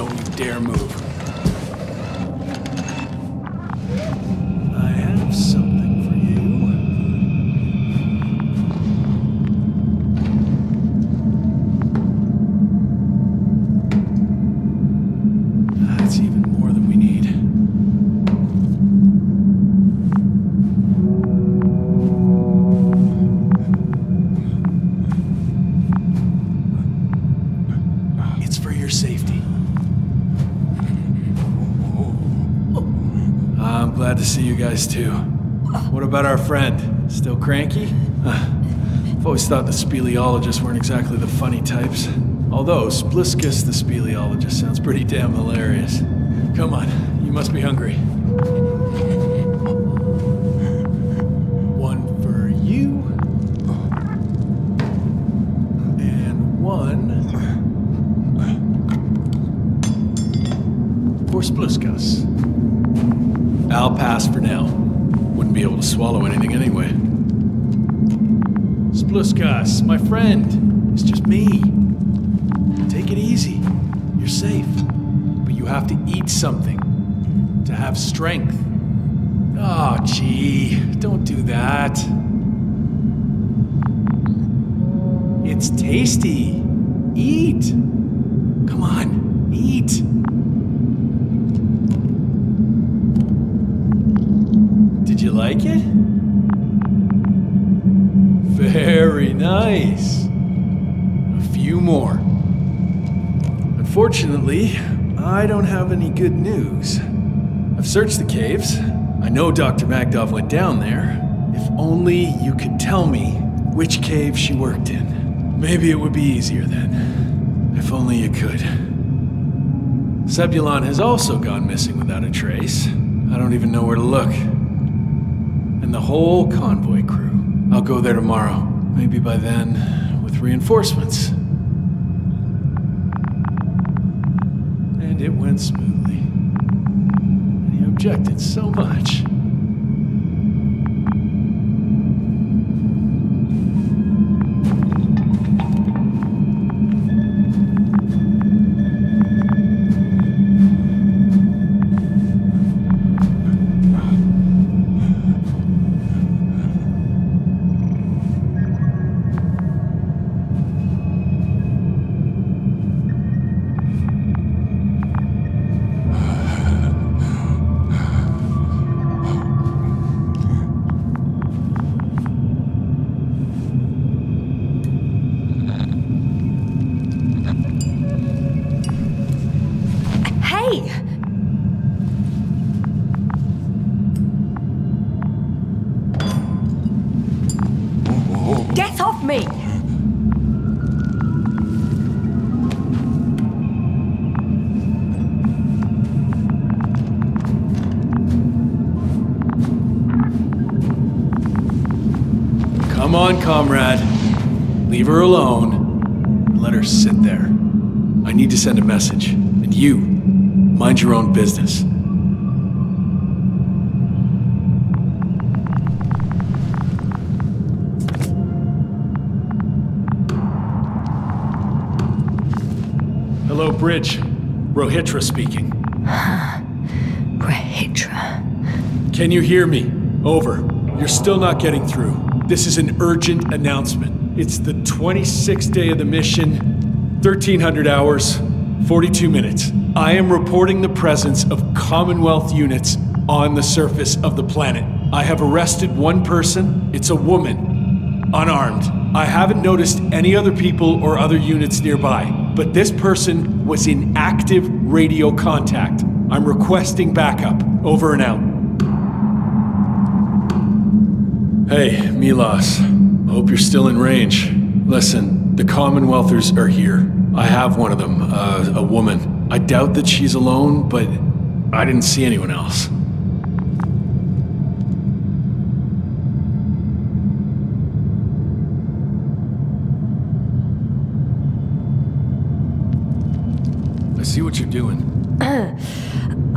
Don't you dare move. I have something for you. That's even more than we need. It's for your safety. I'm glad to see you guys too. What about our friend? Still cranky? I've always thought the speleologists weren't exactly the funny types. Although, Spliskus the speleologist sounds pretty damn hilarious. Come on, you must be hungry. One for you. And one for Spliskus. I'll pass for now. Wouldn't be able to swallow anything anyway. Spliskus, my friend. It's just me. Take it easy. You're safe. But you have to eat something to have strength. Oh, gee. Don't do that. It's tasty. Eat. Come on, eat. Did you like it? Very nice. A few more. Unfortunately, I don't have any good news. I've searched the caves. I know Dr. Magdov went down there. If only you could tell me which cave she worked in. Maybe it would be easier then. If only you could. Zebulon has also gone missing without a trace. I don't even know where to look. And the whole convoy crew. I'll go there tomorrow. Maybe by then, with reinforcements. And it went smoothly. And he objected so much. Get off me! Come on, comrade. Leave her alone. And let her sit there. I need to send a message. And you, mind your own business. Hello, Bridge. Rohitra speaking. Rohitra. Can you hear me? Over. You're still not getting through. This is an urgent announcement. It's the 26th day of the mission, 1300 hours, 42 minutes. I am reporting the presence of Commonwealth units on the surface of the planet. I have arrested one person. It's a woman, unarmed. I haven't noticed any other people or other units nearby, but this person was in active radio contact. I'm requesting backup. Over and out. Hey, Milos. I hope you're still in range. Listen, the Commonwealthers are here. I have one of them, a woman. I doubt that she's alone, but I didn't see anyone else. I see what you're doing.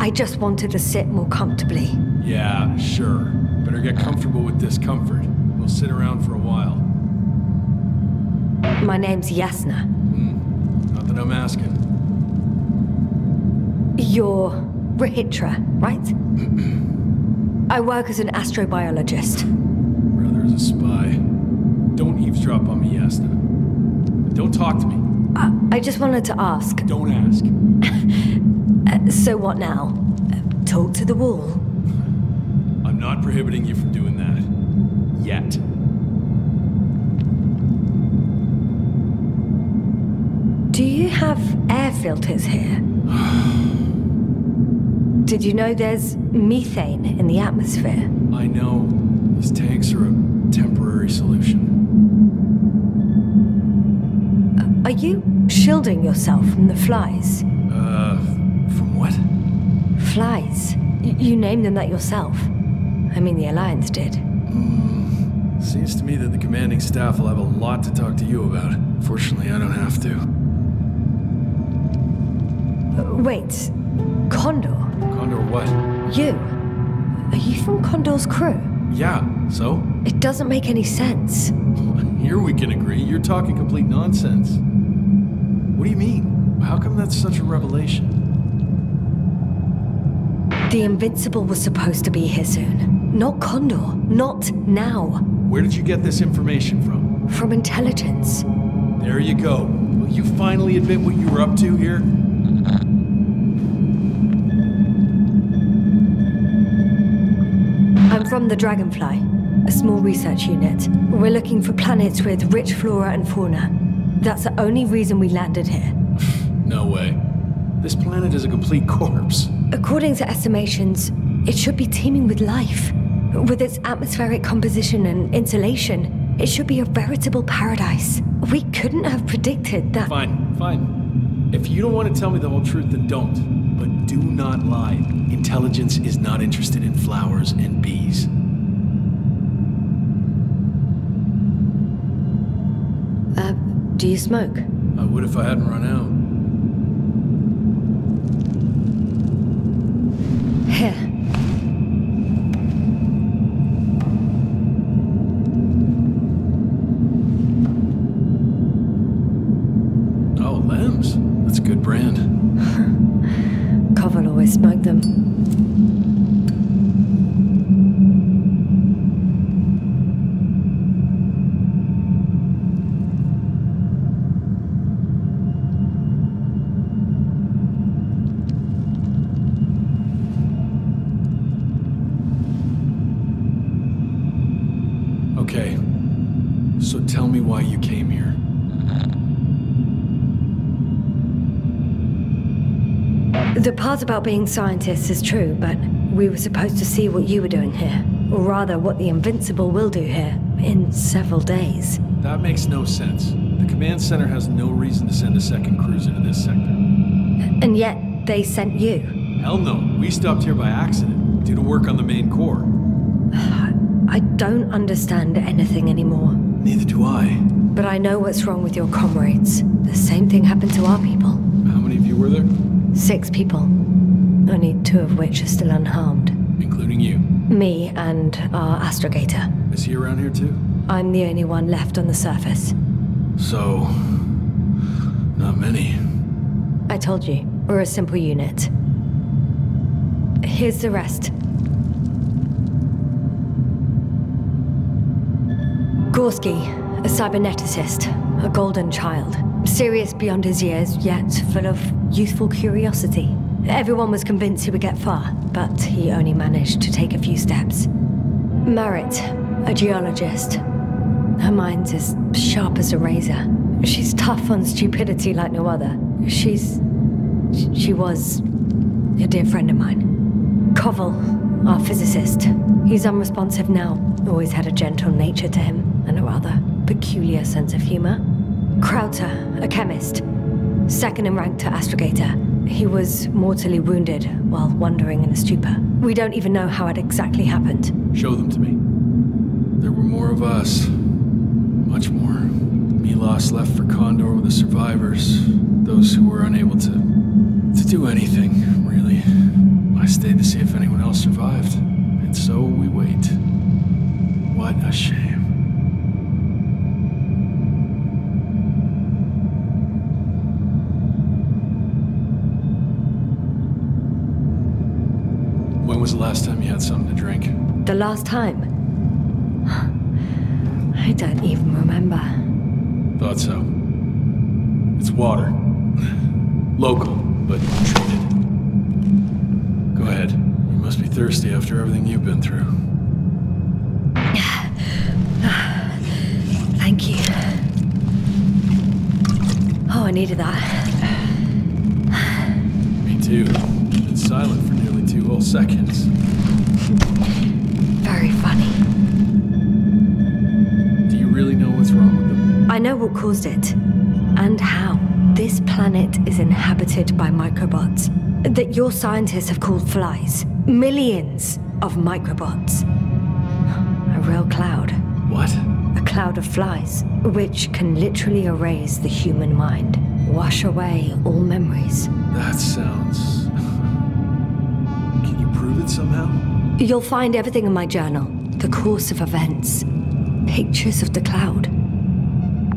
I just wanted to sit more comfortably. Yeah, sure. Better get comfortable with discomfort. We'll sit around for a while. My name's Yasna. Not that I'm asking. You're Rahitra, right? I work as an astrobiologist. Brother is a spy. Don't eavesdrop on me, Yasna. Don't talk to me. I just wanted to ask. Don't ask. So what now? Talk to the wall? I'm not prohibiting you from doing that. Yet. Do you have air filters here? Did you know there's methane in the atmosphere? I know. These tanks are a temporary solution. Are you shielding yourself from the flies? From what? Flies. You named them that yourself. I mean, the Alliance did. Seems to me that the commanding staff will have a lot to talk to you about. Fortunately, I don't have to. Wait. Condor? Condor what? You? Are you from Condor's crew? Yeah, so? It doesn't make any sense. Here we can agree. You're talking complete nonsense. What do you mean? How come that's such a revelation? The Invincible was supposed to be here soon. Not Condor. Not now. Where did you get this information from? From intelligence. There you go. Will you finally admit what you were up to here? I'm from the Dragonfly, a small research unit. We're looking for planets with rich flora and fauna. That's the only reason we landed here. No way. This planet is a complete corpse. According to estimations, it should be teeming with life. With its atmospheric composition and insulation, it should be a veritable paradise. We couldn't have predicted that. Fine, fine. If you don't want to tell me the whole truth, then don't. But do not lie. Intelligence is not interested in flowers and bees. Do you smoke? I would if I hadn't run out. Here. Oh, Lambs. That's a good brand. Koval always smoked them. Okay. So tell me why you came here. The part about being scientists is true, but we were supposed to see what you were doing here. Or rather, what the Invincible will do here, in several days. That makes no sense. The command center has no reason to send a second cruiser to this sector. And yet, they sent you. Hell no. We stopped here by accident, due to work on the main core. I don't understand anything anymore. Neither do I. But I know what's wrong with your comrades. The same thing happened to our people. How many of you were there? 6 people. Only 2 of which are still unharmed. Including you. Me and our Astrogator. Is he around here too? I'm the only one left on the surface. So... not many. I told you, we're a simple unit. Here's the rest. Gorski, a cyberneticist, a golden child. Serious beyond his years, yet full of youthful curiosity. Everyone was convinced he would get far, but he only managed to take a few steps. Marit, a geologist. Her mind's as sharp as a razor. She's tough on stupidity like no other. She was a dear friend of mine. Koval, our physicist. He's unresponsive now. Always had a gentle nature to him, and a rather peculiar sense of humor. Krauter, a chemist. Second in rank to Astrogator. He was mortally wounded while wandering in a stupor. We don't even know how it exactly happened. Show them to me. There were more of us. Much more. Milos left for Condor with the survivors. Those who were unable to do anything, really. I stayed to see if anyone else survived. And so we wait. What a shame. When was the last time you had something to drink? The last time? I don't even remember. Thought so. It's water. Local, but treated. Go ahead. You must be thirsty after everything you've been through. Thank you. Oh, I needed that. Me too. Been silent for nearly 2 whole seconds. Very funny. Do you really know what's wrong with them? I know what caused it, and how. This planet is inhabited by microbots that your scientists have called flies. Millions of microbots. A real cloud. What? A cloud of flies, which can literally erase the human mind, wash away all memories. That sounds... Can you prove it somehow? You'll find everything in my journal. The course of events. Pictures of the cloud.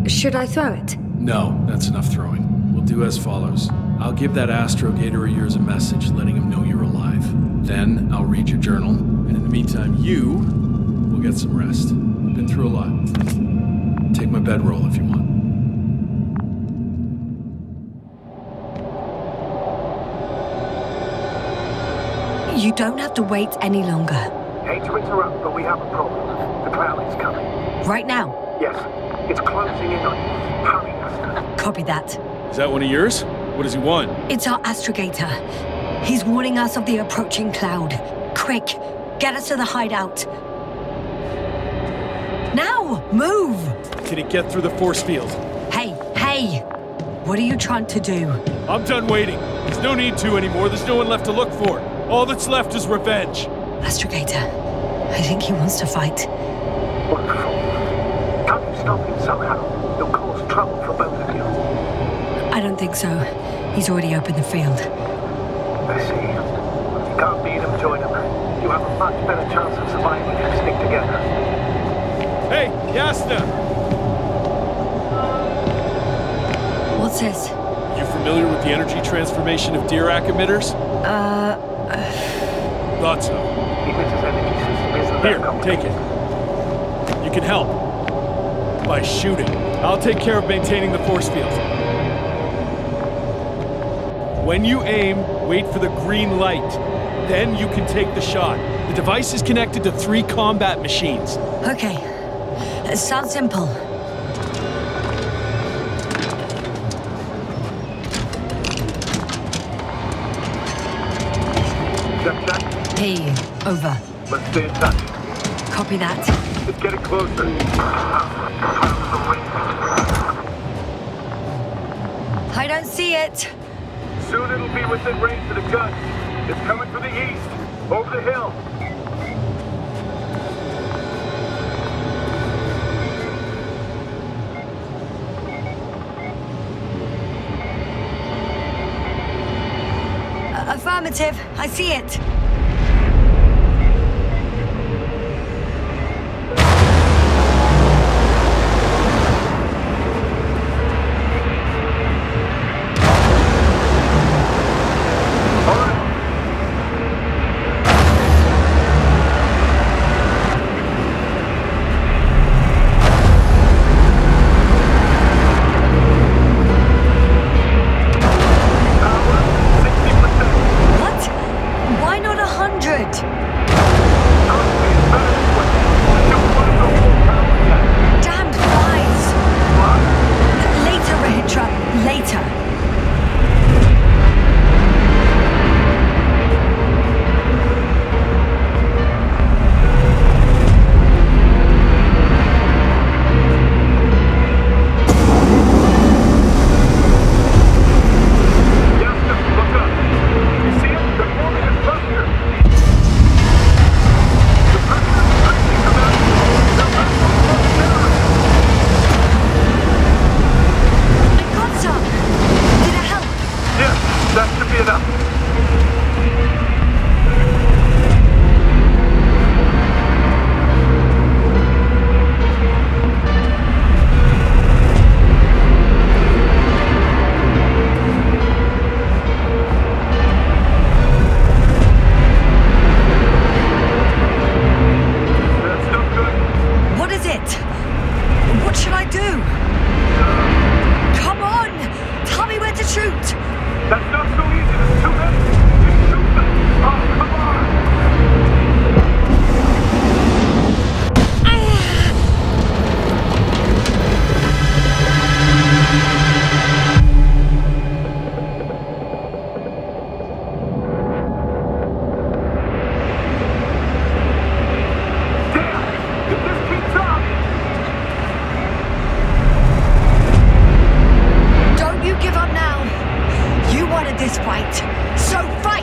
Should I throw it? No, that's enough throwing. We'll do as follows. I'll give that Astrogator of yours a message letting him know you're alive. Then I'll read your journal, and in the meantime, you will get some rest. You've been through a lot. Take my bedroll if you want. You don't have to wait any longer. Hate to interrupt, but we have a problem. The cloud is coming. Right now? Yes. It's closing in on you. Hurry, Asta. Copy that. Is that one of yours? What does he want? It's our Astrogator. He's warning us of the approaching cloud. Quick, get us to the hideout. Now, move! Can he get through the force field? Hey! What are you trying to do? I'm done waiting. There's no need to anymore. There's no one left to look for. All that's left is revenge. Astrogator, I think he wants to fight. Wonderful. Can't you stop him somehow? He'll cause trouble for both of you. I don't think so. He's already opened the field. I see. You can't beat him, join him. You have a much better chance of surviving if you stick together. Hey, Yasna! What's this? You familiar with the energy transformation of Dirac emitters? Thought so. Emitters' energy system isn't that Here, complicated. take it. You can help. By shooting. I'll take care of maintaining the force field. When you aim, wait for the green light. Then you can take the shot. The device is connected to 3 combat machines. Okay. It sounds simple. Check. Hey, over. Let's stay in touch. Copy that. It's getting closer. I don't see it. Soon it'll be within range of the gun. It's coming from the east, over the hill. Affirmative. I see it. Why not to shoot! That's not so easy. There's too many. Just shoot them. Oh, come on. This fight, so fight!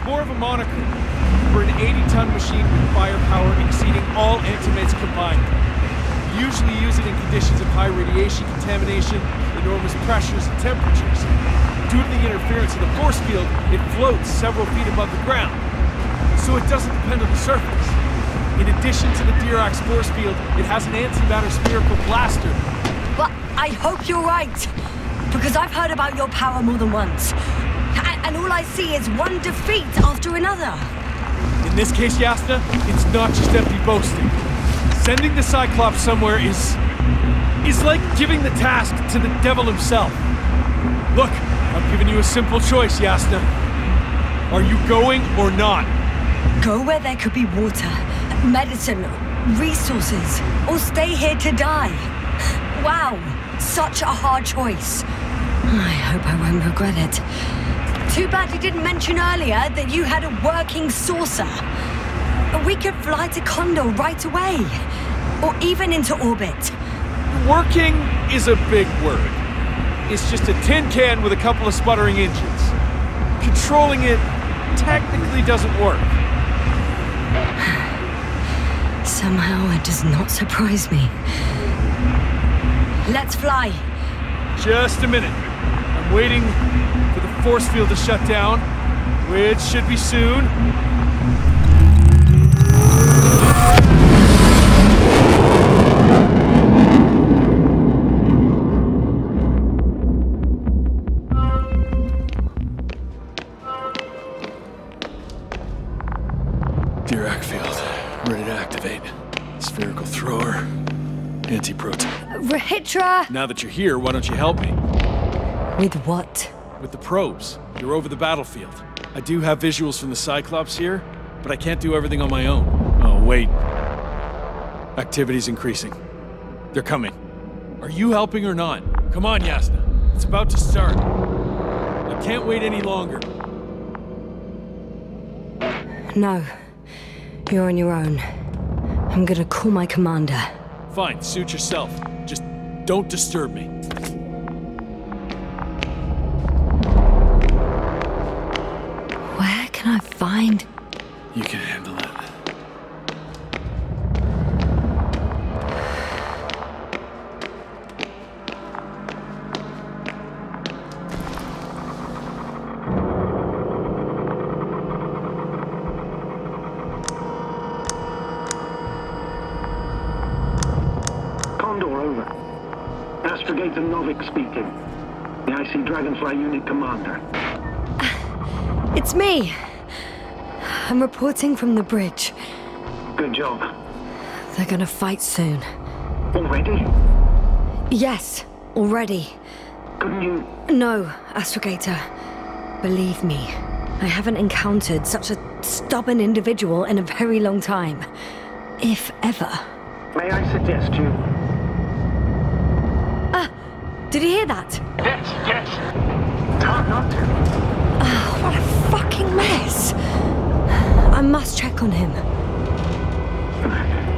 More of a moniker for an 80-ton machine with firepower exceeding all Antimates combined. We usually use it in conditions of high radiation contamination, enormous pressures and temperatures. Due to the interference of the force field, it floats several feet above the ground, so it doesn't depend on the surface. In addition to the Dirac force field, it has an antimatter spherical blaster. Well, I hope you're right, because I've heard about your power more than once. And all I see is one defeat after another. In this case, Yasna, it's not just empty boasting. Sending the Cyclops somewhere is like giving the task to the devil himself. Look, I'm giving you a simple choice, Yasna. Are you going or not? Go where there could be water, medicine, resources, or stay here to die. Wow, such a hard choice. I hope I won't regret it. Too bad you didn't mention earlier that you had a working saucer. We could fly to Condor right away. Or even into orbit. Working is a big word. It's just a tin can with a couple of sputtering engines. Controlling it technically doesn't work. Somehow it does not surprise me. Let's fly. Just a minute. I'm waiting for the force field to shut down, which should be soon. Dirac field. Ready to activate. Spherical thrower. Anti-proton. Rahitra! Now that you're here, why don't you help me? With what? With the probes. You're over the battlefield. I do have visuals from the Cyclops here, but I can't do everything on my own. Oh, wait. Activity's increasing. They're coming. Are you helping or not? Come on, Yasna. It's about to start. I can't wait any longer. No. You're on your own. I'm gonna call my commander. Fine, suit yourself. Just don't disturb me. Where can I find... You can handle it. Condor, over. Astrogator Novik speaking. The IC Dragonfly Unit Commander. It's me! I'm reporting from the bridge. Good job. They're gonna fight soon. Already? Yes, already. Couldn't you... No, Astrogator. Believe me, I haven't encountered such a stubborn individual in a very long time. If ever. May I suggest you... Did you hear that? Yes, yes. It's hard not to. Oh, what a fucking mess. I must check on him.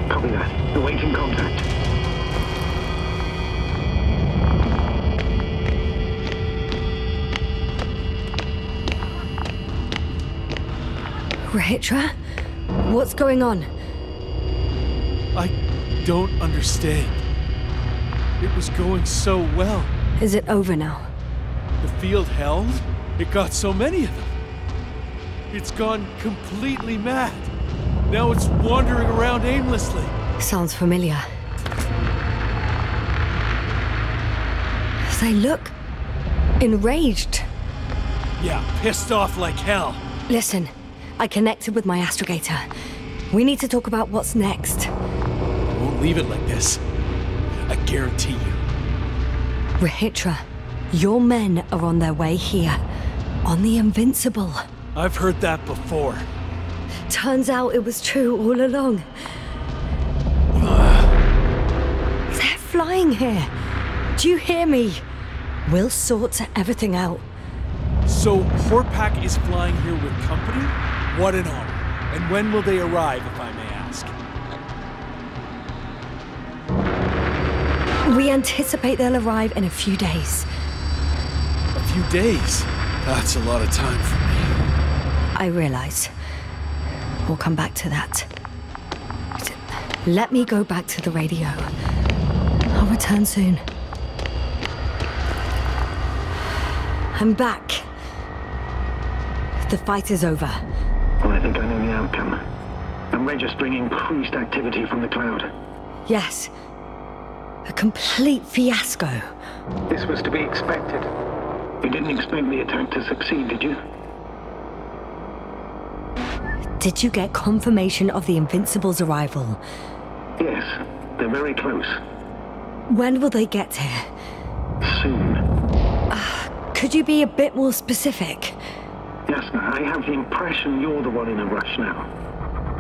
Copy that. Awaiting contact. Rahitra? What's going on? I don't understand. It was going so well. Is it over now? The field held? It got so many of them. It's gone completely mad. Now it's wandering around aimlessly. Sounds familiar. They look... enraged. Yeah, pissed off like hell. Listen, I connected with my Astrogator. We need to talk about what's next. I won't leave it like this. I guarantee you. Rahitra, your men are on their way here. On the Invincible. I've heard that before. Turns out it was true all along. They're flying here. Do you hear me? We'll sort everything out. So, Horpak is flying here with company? What an honor. And when will they arrive, if I may ask? We anticipate they'll arrive in a few days. A few days? That's a lot of time for me. I realize. We'll come back to that. Let me go back to the radio. I'll return soon. I'm back. The fight is over. Well, I think I know the outcome. I'm registering increased activity from the cloud. Yes. A complete fiasco. This was to be expected. You didn't expect the attack to succeed, did you? Did you get confirmation of the Invincible's arrival? Yes, they're very close. When will they get here? Soon. Could you be a bit more specific? Yasna, I have the impression you're the one in a rush now.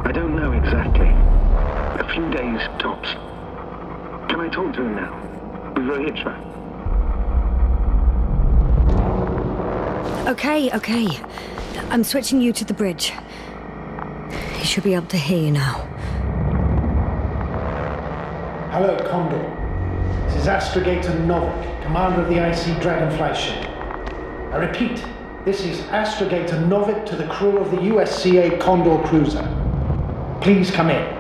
I don't know exactly. A few days, tops. Can I talk to him now? With Rahitra? Okay. I'm switching you to the bridge. He should be able to hear you now. Hello, Condor. This is Astrogator Novik, commander of the IC Dragonfly ship. I repeat, this is Astrogator Novik to the crew of the USCA Condor cruiser. Please come in.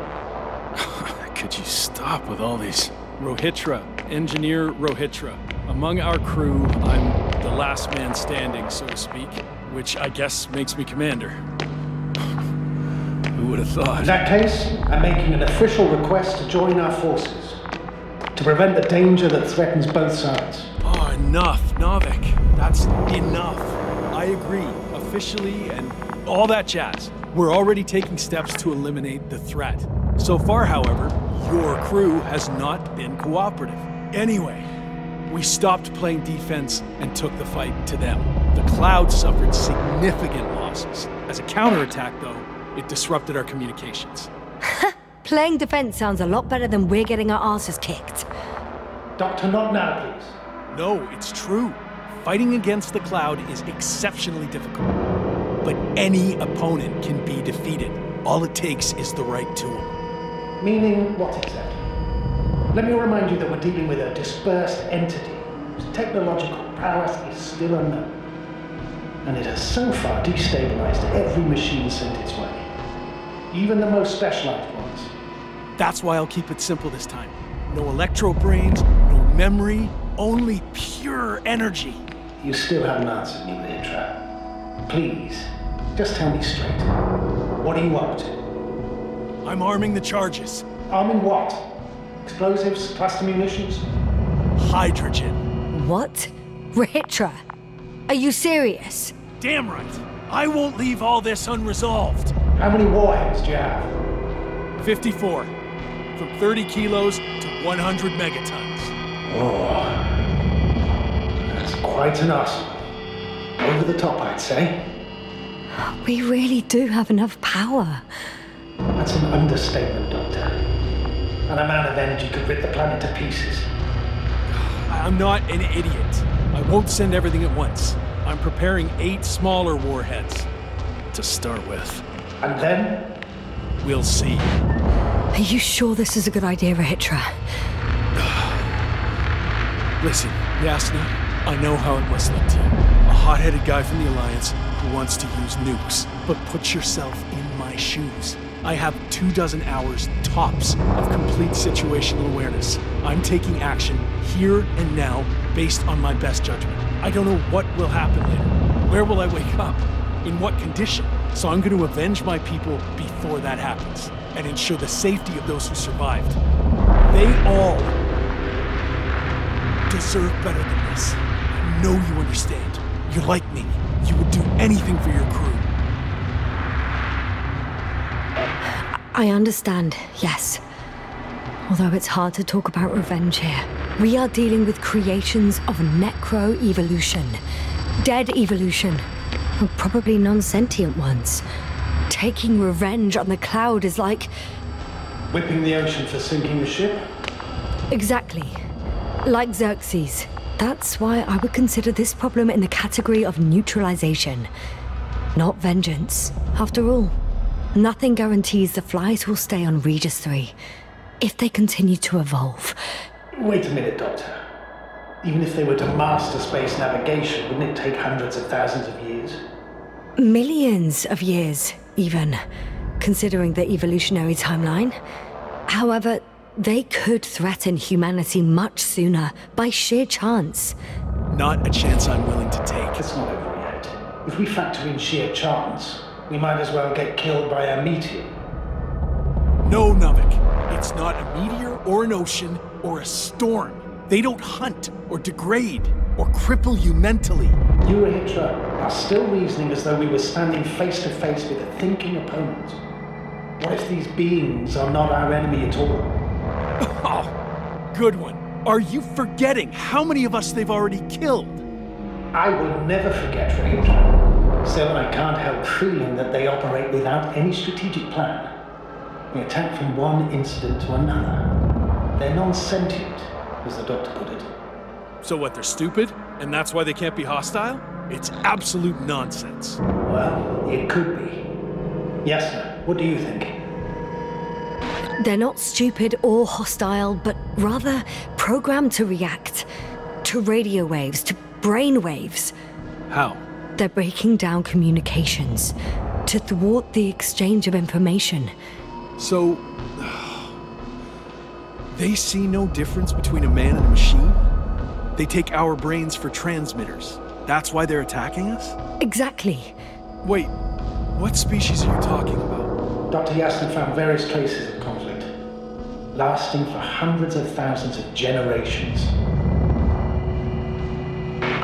Could you stop with all these? Rohitra, Engineer Rohitra. Among our crew, I'm the last man standing, so to speak, which I guess makes me commander. Who would have thought? In that case, I'm making an official request to join our forces, to prevent the danger that threatens both sides. Oh, enough, Novik. That's enough. I agree, officially, and all that jazz. We're already taking steps to eliminate the threat. So far, however, your crew has not been cooperative. Anyway, we stopped playing defense and took the fight to them. The Cloud suffered significant losses. As a counterattack, though, it disrupted our communications. Playing defense sounds a lot better than we're getting our asses kicked. Doctor, not now, please. No, it's true. Fighting against the Cloud is exceptionally difficult. But any opponent can be defeated. All it takes is the right tool. Meaning what exactly? Let me remind you that we're dealing with a dispersed entity whose technological prowess is still unknown. And it has so far destabilized every machine sent its way. Even the most specialized ones. That's why I'll keep it simple this time. No electro brains, no memory, only pure energy. You still haven't answered me, Hitra. Please, just tell me straight. What are you up to? I'm arming the charges. Arming what? Explosives, cluster munitions? Hydrogen. What? Hitra? Are you serious? Damn right. I won't leave all this unresolved. How many warheads do you have? 54. From 30 kilos to 100 megatons. Oh. That's quite an arsenal. Over the top, I'd say. We really do have enough power. That's an understatement, Doctor. An amount of energy could rip the planet to pieces. I'm not an idiot. I won't send everything at once. I'm preparing 8 smaller warheads to start with. And then? We'll see. Are you sure this is a good idea, Hitra? Listen, Yasna, I know how it must look to you. A hot-headed guy from the Alliance who wants to use nukes. But put yourself in my shoes. I have 24 hours tops of complete situational awareness. I'm taking action here and now based on my best judgment. I don't know what will happen later. Where will I wake up? In what condition? So I'm going to avenge my people before that happens and ensure the safety of those who survived. They all deserve better than this. I know you understand. You're like me. You would do anything for your crew. I understand, yes. Although it's hard to talk about revenge here. We are dealing with creations of necro-evolution. Dead evolution. Or probably non-sentient ones. Taking revenge on the Cloud is like... Whipping the ocean for sinking the ship? Exactly. Like Xerxes. That's why I would consider this problem in the category of neutralization. Not vengeance. After all, nothing guarantees the flies will stay on Regis III. If they continue to evolve. Wait a minute, Doctor. Even if they were to master space navigation, wouldn't it take hundreds of thousands of years? Millions of years, even, considering the evolutionary timeline. However, they could threaten humanity much sooner, by sheer chance. Not a chance I'm willing to take. It's not over yet. If we factor in sheer chance, we might as well get killed by a meteor. No, Novik. It's not a meteor or an ocean or a storm. They don't hunt or degrade or cripple you mentally. You, Hitra, are still reasoning as though we were standing face to face with a thinking opponent. What if these beings are not our enemy at all? Oh, good one. Are you forgetting how many of us they've already killed? I will never forget, Hitra. Still, I can't help feeling that they operate without any strategic plan. They attack from one incident to another. They're non-sentient, as the doctor put it. So what, they're stupid? And that's why they can't be hostile? It's absolute nonsense. Well, it could be. Yes, sir. What do you think? They're not stupid or hostile, but rather programmed to react. To radio waves, to brain waves. How? They're breaking down communications. To thwart the exchange of information. So... they see no difference between a man and a machine? They take our brains for transmitters. That's why they're attacking us? Exactly. Wait, what species are you talking about? Dr. Yasna found various traces of conflict, lasting for hundreds of thousands of generations.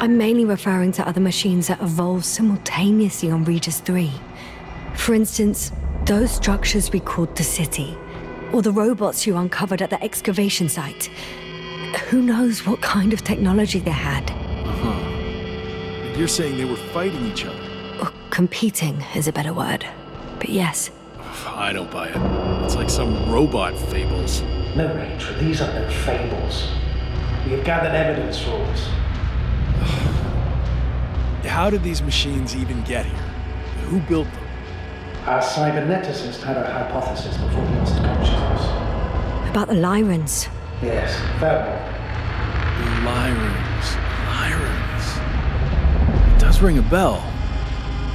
I'm mainly referring to other machines that evolved simultaneously on Regis III. For instance, those structures we called the city, or the robots you uncovered at the excavation site. Who knows what kind of technology they had? And you're saying they were fighting each other? Or competing is a better word. But yes. I don't buy it. It's like some robot fables. No, Rachel, these are no fables. We have gathered evidence for all this. How did these machines even get here? Who built them? Our cyberneticist had a hypothesis before he lost consciousness. About the Lyrans. Yes, that one. Lyrans. It does ring a bell.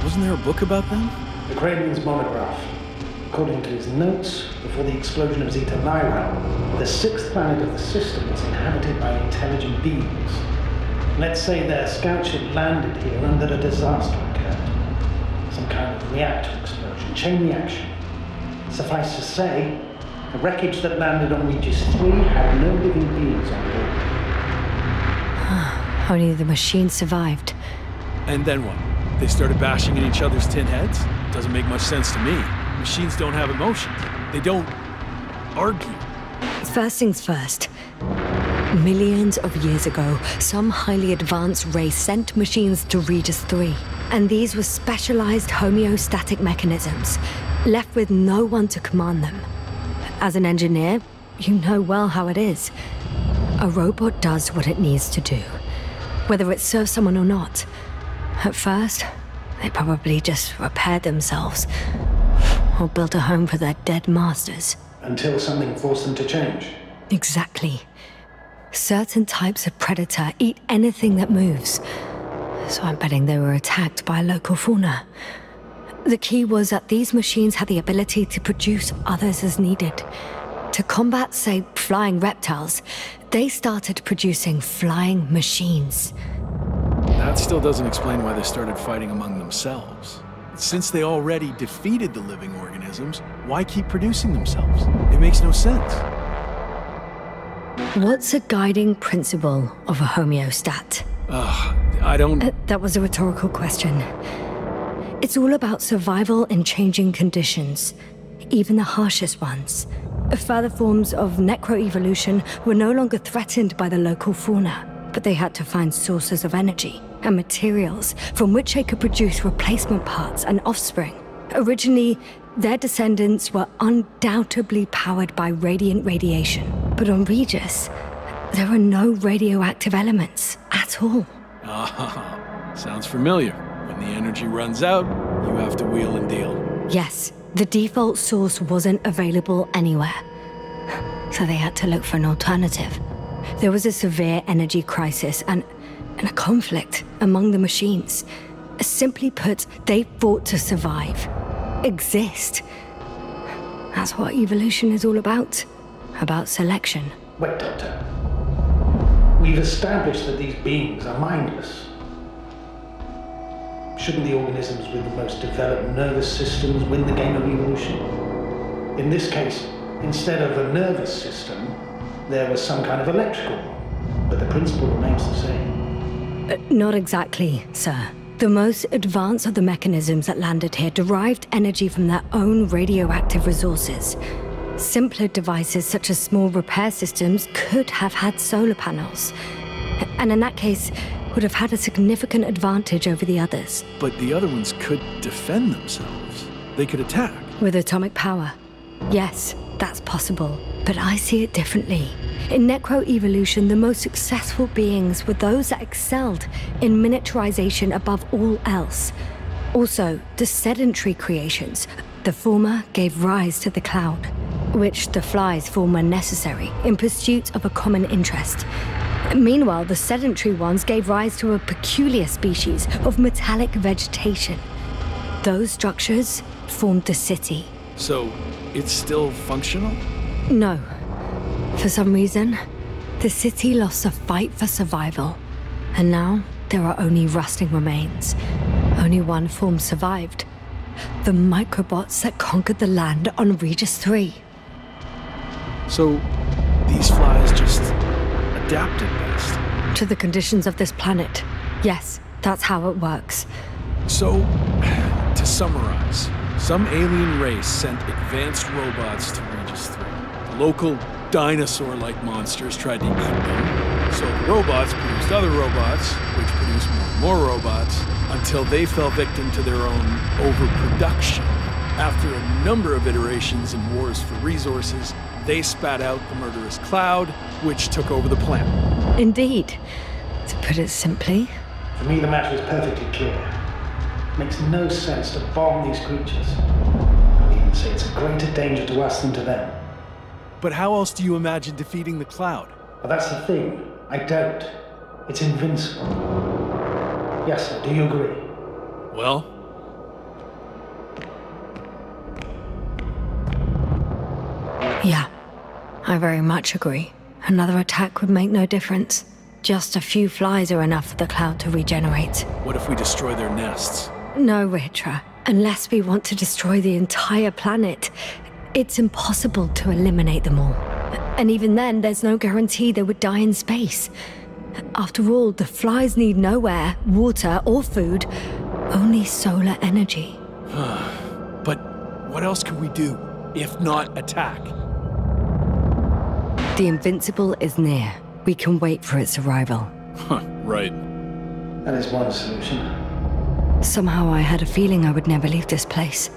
Wasn't there a book about them? The Kraven's monograph. According to his notes, before the explosion of Zeta Lyra, the sixth planet of the system was inhabited by intelligent beings. Let's say their scout ship landed here and that a disaster occurred. Some kind of reactor explosion, chain reaction. Suffice to say, the wreckage that landed on Regis III had no living beings on board. Only the machine survived. And then what? They started bashing in each other's tin heads? Doesn't make much sense to me. Machines don't have emotions. They don't argue. First things first. Millions of years ago, some highly advanced race sent machines to Regis III. And these were specialized homeostatic mechanisms, left with no one to command them. As an engineer, you know well how it is. A robot does what it needs to do, whether it serves someone or not. At first, they probably just repaired themselves, or built a home for their dead masters. Until something forced them to change. Exactly. Certain types of predator eat anything that moves. So I'm betting they were attacked by a local fauna. The key was that these machines had the ability to produce others as needed. To combat, say, flying reptiles, they started producing flying machines. That still doesn't explain why they started fighting among themselves. Since they already defeated the living organisms, why keep producing themselves? It makes no sense. What's a guiding principle of a homeostat? I don't... That was a rhetorical question. It's all about survival in changing conditions, even the harshest ones. Further forms of necroevolution were no longer threatened by the local fauna, but they had to find sources of energy and materials from which they could produce replacement parts and offspring. Originally, their descendants were undoubtedly powered by radiant radiation. But on Regis, there are no radioactive elements at all. Sounds familiar. When the energy runs out, you have to wheel and deal. Yes, the default source wasn't available anywhere. So they had to look for an alternative. There was a severe energy crisis and a conflict among the machines. Simply put, they fought to survive. Exist. That's what evolution is all about. About selection. Wait, Doctor. We've established that these beings are mindless. Shouldn't the organisms with the most developed nervous systems win the game of evolution? In this case, instead of a nervous system, there was some kind of electrical one, but the principle remains the same. Not exactly, sir. The most advanced of the mechanisms that landed here derived energy from their own radioactive resources. Simpler devices such as small repair systems could have had solar panels. And in that case, would have had a significant advantage over the others. But the other ones could defend themselves. They could attack. With atomic power. Yes, that's possible. But I see it differently. In necroevolution, the most successful beings were those that excelled in miniaturization above all else. Also, the sedentary creations. The former gave rise to the cloud, which the flies form when necessary, in pursuit of a common interest. Meanwhile, the sedentary ones gave rise to a peculiar species of metallic vegetation. Those structures formed the city. So, it's still functional? No. For some reason, the city lost a fight for survival. And now, there are only rusting remains. Only one form survived. The microbots that conquered the land on Regis III. So, these flies just adapted best? To the conditions of this planet. Yes, that's how it works. So, to summarize, Some alien race sent advanced robots to Regis III. The local dinosaur-like monsters tried to eat them, so the robots produced other robots, which produced more and more robots, until they fell victim to their own overproduction. After a number of iterations and wars for resources, they spat out the murderous cloud, which took over the planet. Indeed. To put it simply. For me, the matter is perfectly clear. It makes no sense to bomb these creatures. I would even say it's a greater danger to us than to them. But how else do you imagine defeating the cloud? But that's the thing. I don't. It's invincible. Yes, sir. Do you agree? Well? Yeah. I very much agree. Another attack would make no difference. Just a few flies are enough for the cloud to regenerate. What if we destroy their nests? No, Ritra. Unless we want to destroy the entire planet, it's impossible to eliminate them all. And even then, there's no guarantee they would die in space. After all, the flies need no air, water, or food, only solar energy. But what else could we do, if not attack? The Invincible is near. We can wait for its arrival. Right. That is one solution. Somehow I had a feeling I would never leave this place.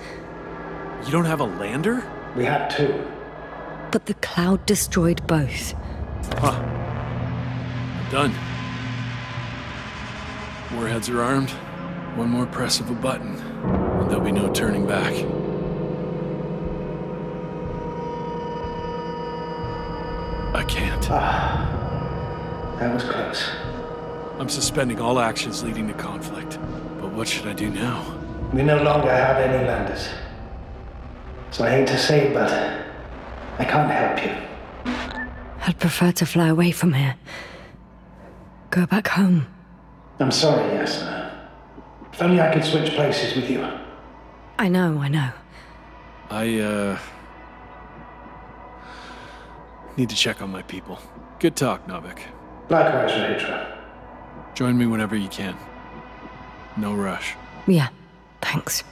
You don't have a lander? We had two. But the cloud destroyed both. Huh. Done. Warheads are armed. One more press of a button, and there'll be no turning back. I can't. That was close. I'm suspending all actions leading to conflict. But what should I do now? We no longer have any landers. So I hate to say it, but I can't help you. I'd prefer to fly away from here. Go back home. I'm sorry, Yasna. If only I could switch places with you. I know. I need to check on my people. Good talk, Novik. Likewise, Rahitra. Join me whenever you can. No rush. Yeah, thanks.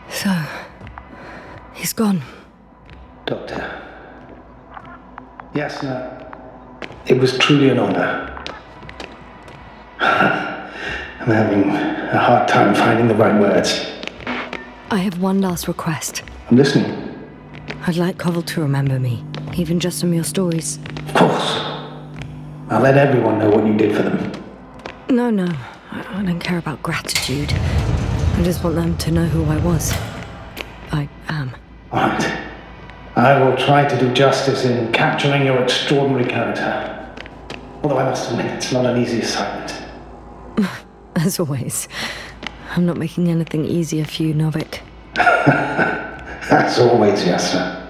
So, he's gone. Doctor. Yasna, it was truly an honor. I'm having a hard time finding the right words. I have one last request. I'm listening. I'd like Koval to remember me, even just from your stories. Of course. I'll let everyone know what you did for them. No. I don't care about gratitude. I just want them to know who I was. I am. All right. I will try to do justice in capturing your extraordinary character. Although I must admit, it's not an easy assignment. As always. I'm not making anything easier for you, Novik. As always, Yasna.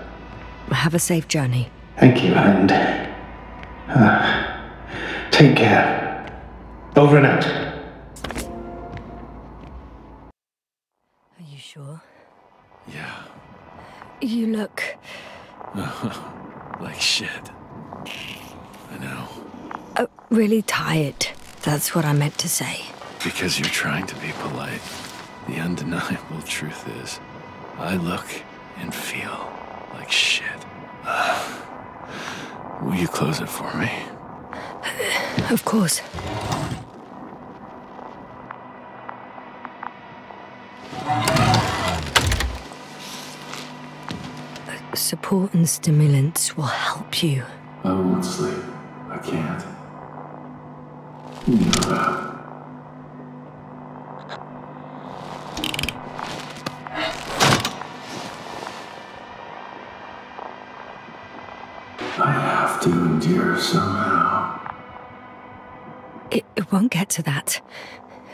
Have a safe journey. Thank you, and take care. Over and out. Are you sure? Yeah. You look... Like shit. I know. Really tired. That's what I meant to say. Because you're trying to be polite. The undeniable truth is, I look and feel like shit. Will you close it for me? Of course. Support and stimulants will help you. I won't sleep. I can't. You know that. I have to endure somehow. It won't get to that,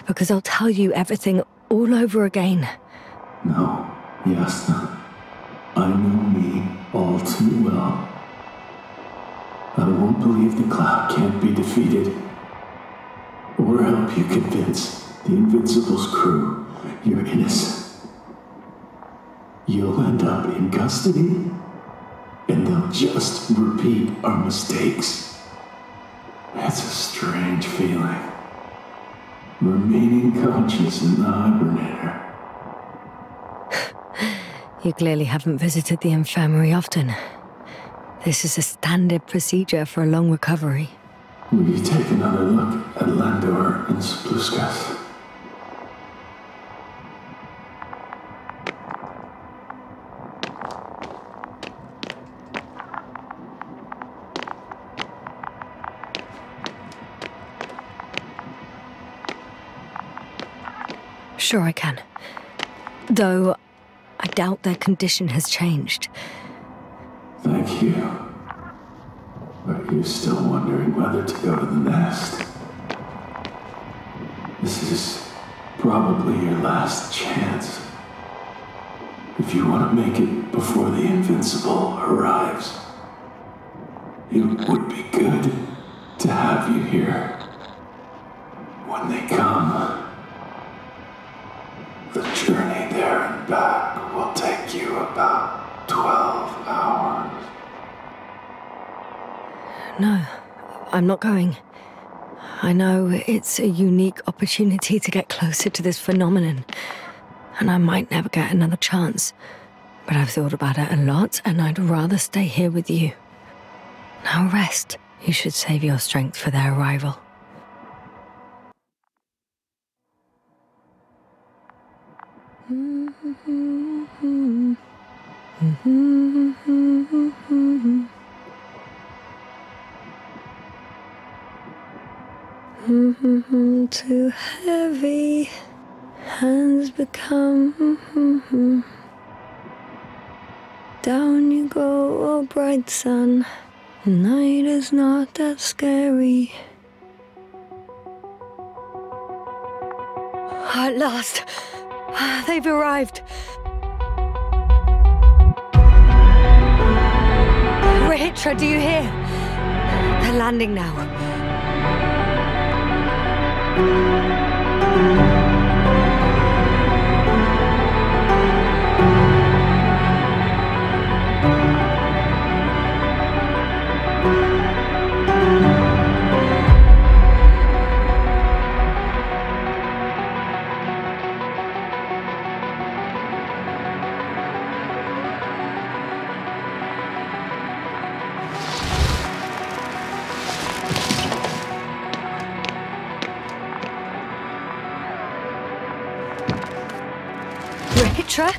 because I'll tell you everything all over again. No, Yasna. I know me all too well. I won't believe the cloud can't be defeated. Or help you convince the Invincible's crew you're innocent. You'll end up in custody, and they'll just repeat our mistakes. It's a strange feeling. remaining conscious in the Hibernator. You clearly haven't visited the infirmary often. This is a standard procedure for a long recovery. Will you take another look at Landor and Spluskas? Sure I can. Though, I doubt their condition has changed. Thank you. But you're still wondering whether to go to the nest. This is probably your last chance. If you want to make it before the Invincible arrives, it would be good to have you here when they come. The journey there and back will take you about 12 hours. No, I'm not going. I know it's a unique opportunity to get closer to this phenomenon, and I might never get another chance. But I've thought about it a lot, and I'd rather stay here with you. Now rest. You should save your strength for their arrival. Too heavy, hands become. Down you go, oh bright sun. Night is not that scary. At last, they've arrived. Rahitra, do you hear? They're landing now. Rahitra?